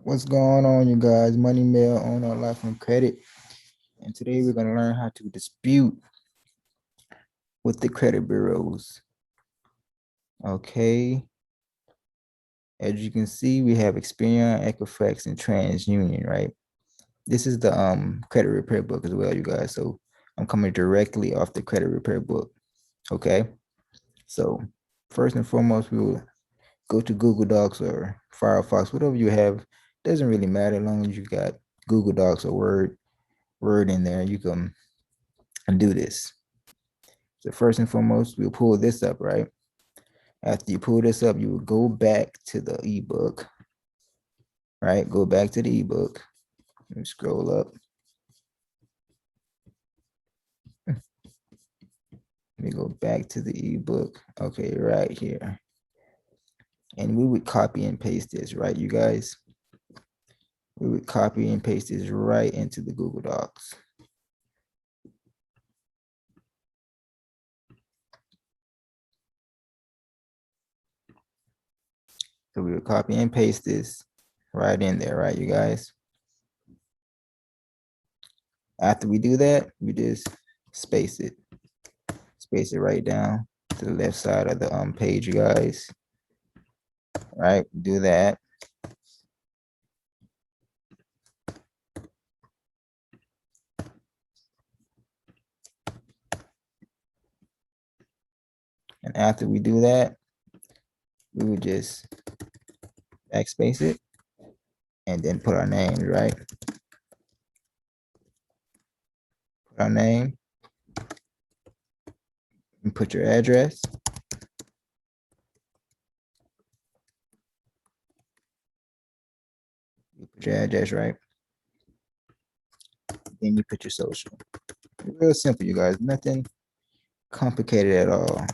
What's going on, you guys? Money Mail on our life and credit. And today we're going to learn how to dispute with the credit bureaus. Okay. As you can see, we have Experian, Equifax, and TransUnion, right? This is the credit repair book as well, you guys. So I'm coming directly off the credit repair book. Okay. So first and foremost, we will go to Google Docs or Firefox, whatever you have. Doesn't really matter as long as you got Google Docs or Word in there. You can do this. So first and foremost, we'll pull this up, right? After you pull this up, you will go back to the ebook, right? Go back to the ebook. Let me scroll up. Let me go back to the ebook. Okay, right here. And we would copy and paste this, right, you guys? We would copy and paste this right into the Google Docs. So we would copy and paste this right in there, right, you guys? After we do that, we just space it right down to the left side of the page, you guys. Right, do that. And after we do that, we would just backspace it and then put our name, right? Put our name and put your address. You put your address, right? Then you put your social. Real simple, you guys. Nothing complicated at all.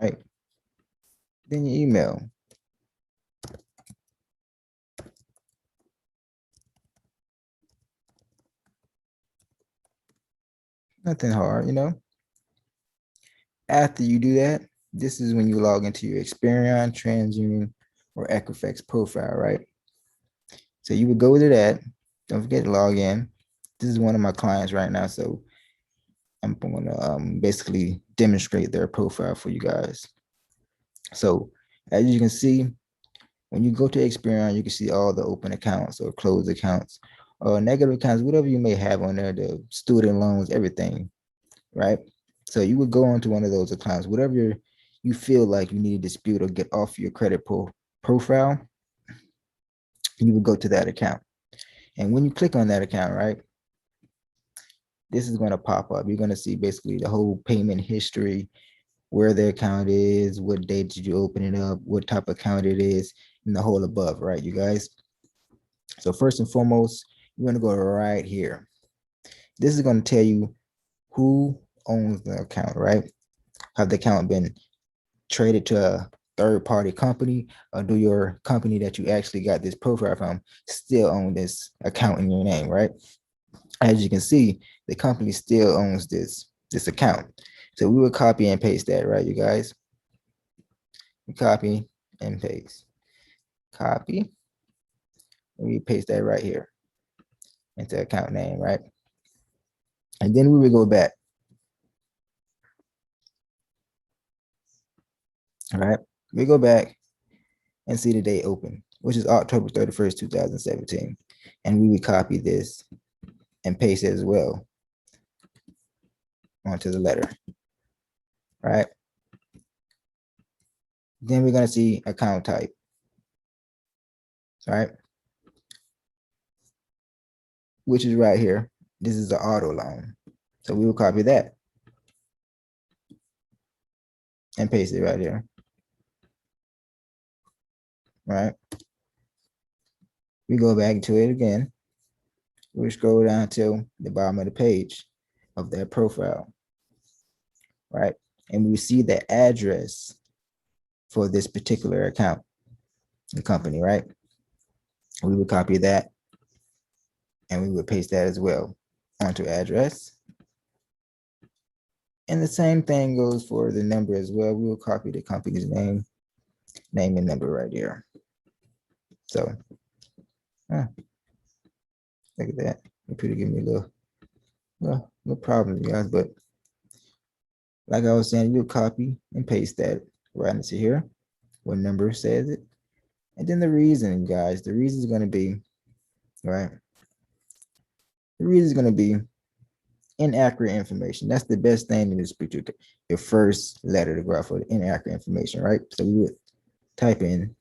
Right? Then your email. Nothing hard, you know? After you do that, this is when you log into your Experian, TransUnion, or Equifax profile, right? So you would go to that. Don't forget to log in. This is one of my clients right now, so I'm going to basically demonstrate their profile for you guys. So as you can see, when you go to Experian, you can see all the open accounts or closed accounts or negative accounts, whatever you may have on there, the student loans, everything, right? So you would go onto one of those accounts, whatever you feel like you need to dispute or get off your credit profile, you would go to that account. And when you click on that account, right, this is going to pop up. You're going to see basically the whole payment history, where the account is, what date did you open it up, what type of account it is, and the whole above, right, you guys? So first and foremost, you're going to go right here. This is going to tell you who owns the account, right? Have the account been traded to a third-party company, or do your company that you actually got this profile from still own this account in your name, right? As you can see, the company still owns this account. So we will copy and paste that, right, you guys? Copy and paste. Copy. And we paste that right here into account name, right? And then we will go back. All right. We go back and see the date open, which is October 31st, 2017. And we would copy this and paste it as well onto the letter. Right. Then we're going to see account type. All right. Which is right here. This is the auto loan. So we will copy that and paste it right here. Right. We go back to it again. We scroll down to the bottom of the page of their profile. Right. And we see the address for this particular account, the company, right? We would copy that and we would paste that as well onto address. And the same thing goes for the number as well. We will copy the company's name name and number right here. So look at that. It could give me a little, well, no problem, you guys. But like I was saying, you'll copy and paste that right into here, what number says it. And then the reason, guys, the reason is going to be, right? The reason is going to be inaccurate information. That's the best thing in this picture. Your first letter to go out for the inaccurate information, right? So we would type in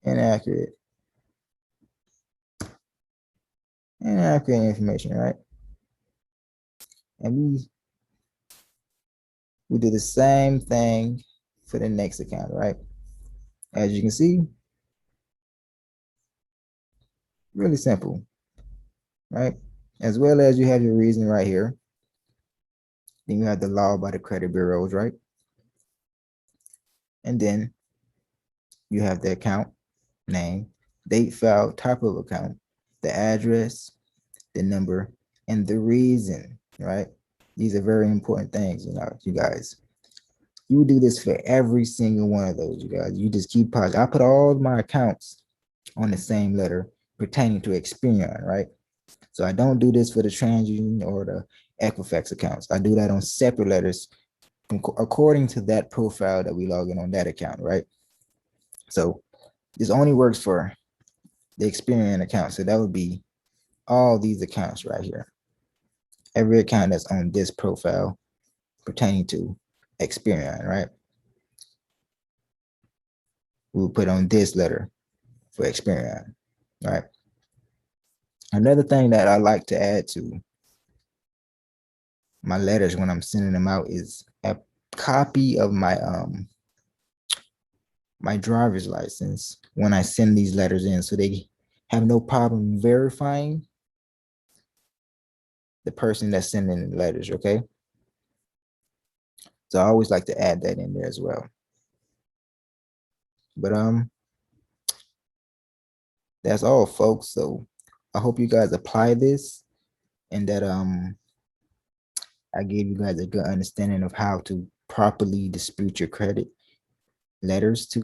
inaccurate information, right? And we do the same thing for the next account, right? As you can see, really simple, right? As well as you have your reason right here. Then you have the law by the credit bureaus, right? And then you have the account name, date filed, type of account, the address, the number, and the reason, right? These are very important things, you guys. You do this for every single one of those, you guys. You just keep pausing. I put all my accounts on the same letter pertaining to Experian, right? So I don't do this for the TransUnion or the Equifax accounts. I do that on separate letters according to that profile that we log in on that account, right? So this only works for the Experian account. So that would be all these accounts right here. Every account that's on this profile pertaining to Experian, right? We'll put on this letter for Experian, right? Another thing that I like to add to my letters when I'm sending them out is a copy of my driver's license when I send these letters in, so they have no problem verifying the person that's sending the letters, okay? So I always like to add that in there as well. But that's all, folks. So I hope you guys apply this and that I gave you guys a good understanding of how to properly dispute your credit letters to